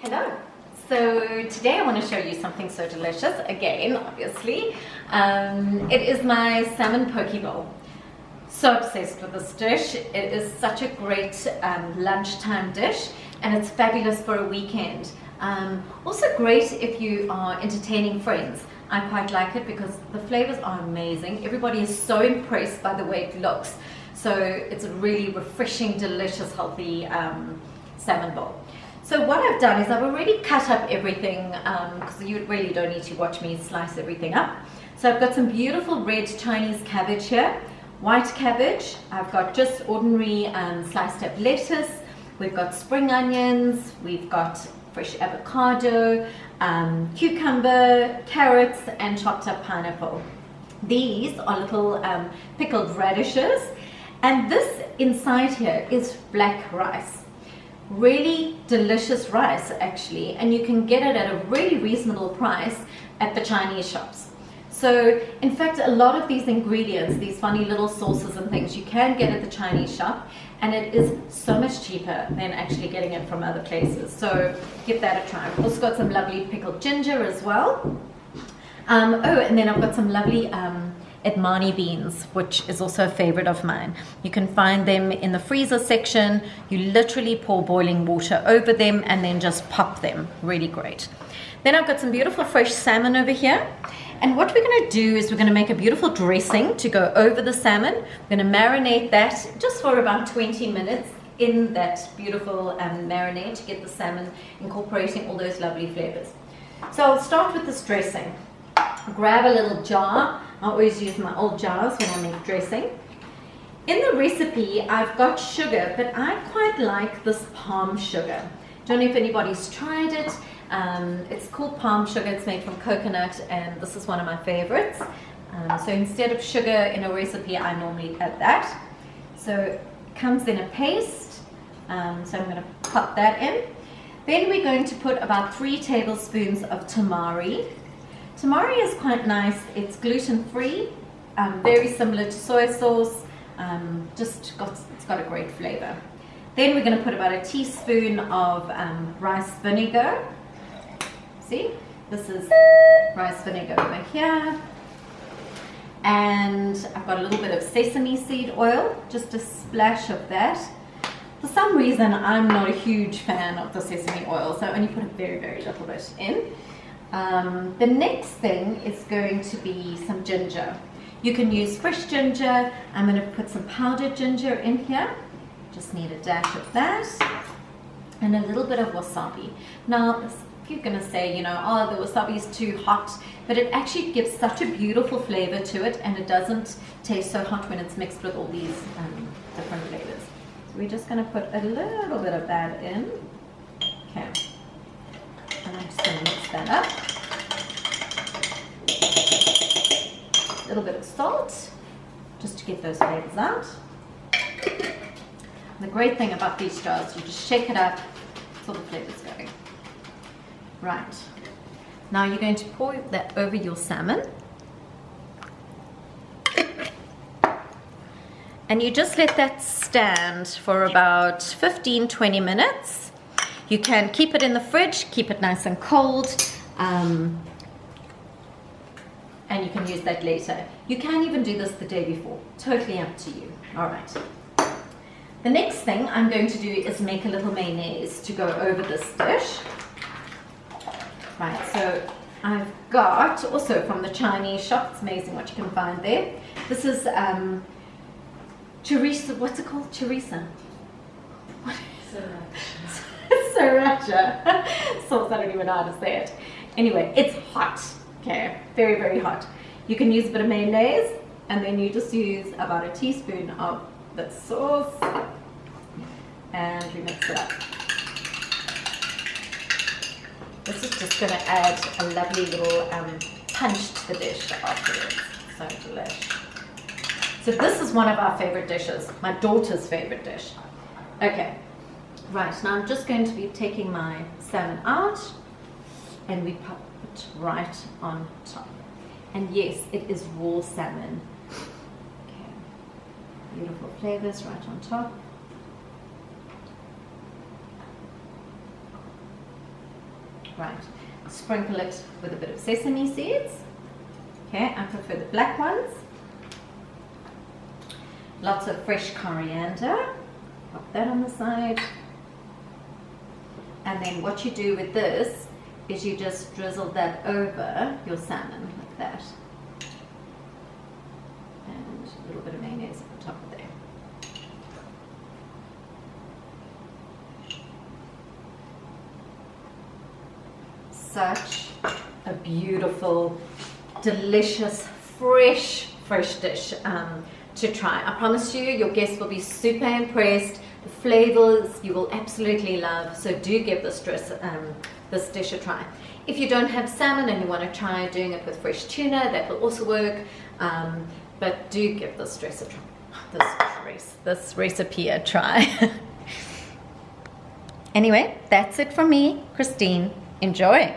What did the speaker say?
Hello. So today I want to show you something so delicious, again, obviously. It is my salmon poke bowl. So obsessed with this dish. It is such a great lunchtime dish, and it's fabulous for a weekend. Also great if you are entertaining friends. I quite like it because the flavors are amazing. Everybody is so impressed by the way it looks. So it's a really refreshing, delicious, healthy salmon bowl. So what I've done is I've already cut up everything because you really don't need to watch me slice everything up. So I've got some beautiful red Chinese cabbage here, white cabbage, I've got just ordinary sliced up lettuce, we've got spring onions, we've got fresh avocado, cucumber, carrots, and chopped up pineapple. These are little pickled radishes, and this inside here is black rice. Really delicious rice actually, and you can get it at a really reasonable price at the Chinese shops. So in fact, a lot of these ingredients, these funny little sauces and things, you can get at the Chinese shop, and it is so much cheaper than actually getting it from other places. So give that a try. I've also got some lovely pickled ginger as well. Oh, and then I've got some lovely Edamame beans, which is also a favorite of mine. You can find them in the freezer section. You literally pour boiling water over them and then just pop them. Really great. Then I've got some beautiful fresh salmon over here. And what we're going to do is we're going to make a beautiful dressing to go over the salmon. We're going to marinate that just for about 20 minutes in that beautiful marinade to get the salmon incorporating all those lovely flavors. So I'll start with this dressing. Grab a little jar. I always use my old jars when I make dressing. In the recipe, I've got sugar, but I quite like this palm sugar. Don't know if anybody's tried it. It's called palm sugar. It's made from coconut, and this is one of my favorites. So instead of sugar in a recipe, I normally add that. So it comes in a paste. So I'm going to pop that in. Then we're going to put about 3 tablespoons of tamari. Tamari is quite nice. It's gluten-free, very similar to soy sauce. It's got a great flavor. Then we're going to put about a teaspoon of rice vinegar. See, this is rice vinegar over here. And I've got a little bit of sesame seed oil, just a splash of that. For some reason, I'm not a huge fan of the sesame oil, so I only put a very, very little bit in. The next thing is going to be some ginger. You can use fresh ginger. I'm going to put some powdered ginger in here. Just need a dash of that. And a little bit of wasabi. Now, if you're going to say, oh, the wasabi is too hot, but it actually gives such a beautiful flavor to it, and it doesn't taste so hot when it's mixed with all these different flavors. So we're just going to put a little bit of that in. Okay. And I'm just going to mix that up. A little bit of salt, just to get those flavors out. And the great thing about these jars, you just shake it up, that's all the flavors going. Right. Now you're going to pour that over your salmon. And you just let that stand for about 15-20 minutes. You can keep it in the fridge, keep it nice and cold, and you can use that later. You can even do this the day before, totally up to you. All right. The next thing I'm going to do is make a little mayonnaise to go over this dish. Right, so I've got, also from the Chinese shop, it's amazing what you can find there. This is chorizo, what's it called? Chorizo? What is it? Sriracha sauce, I don't even know how to say it. Anyway, it's hot, okay, very, very hot. You can use a bit of mayonnaise, and then you just use about a teaspoon of the sauce, and we mix it up. This is just going to add a lovely little punch to the dish afterwards. So delish. So this is one of our favorite dishes, my daughter's favorite dish. Okay. Right, now I'm just going to be taking my salmon out, and we pop it right on top. And yes, it is raw salmon. Okay, beautiful flavors right on top. Right, sprinkle it with a bit of sesame seeds. Okay, I prefer the black ones. Lots of fresh coriander. Pop that on the side. And then what you do with this is you just drizzle that over your salmon like that. And a little bit of mayonnaise on top of there. Such a beautiful, delicious, fresh dish to try. I promise you, your guests will be super impressed. The flavors you will absolutely love, so do give this dish a try. If you don't have salmon and you want to try doing it with fresh tuna, that will also work, but do give this recipe a try. Anyway, that's it from me, Christine. Enjoy.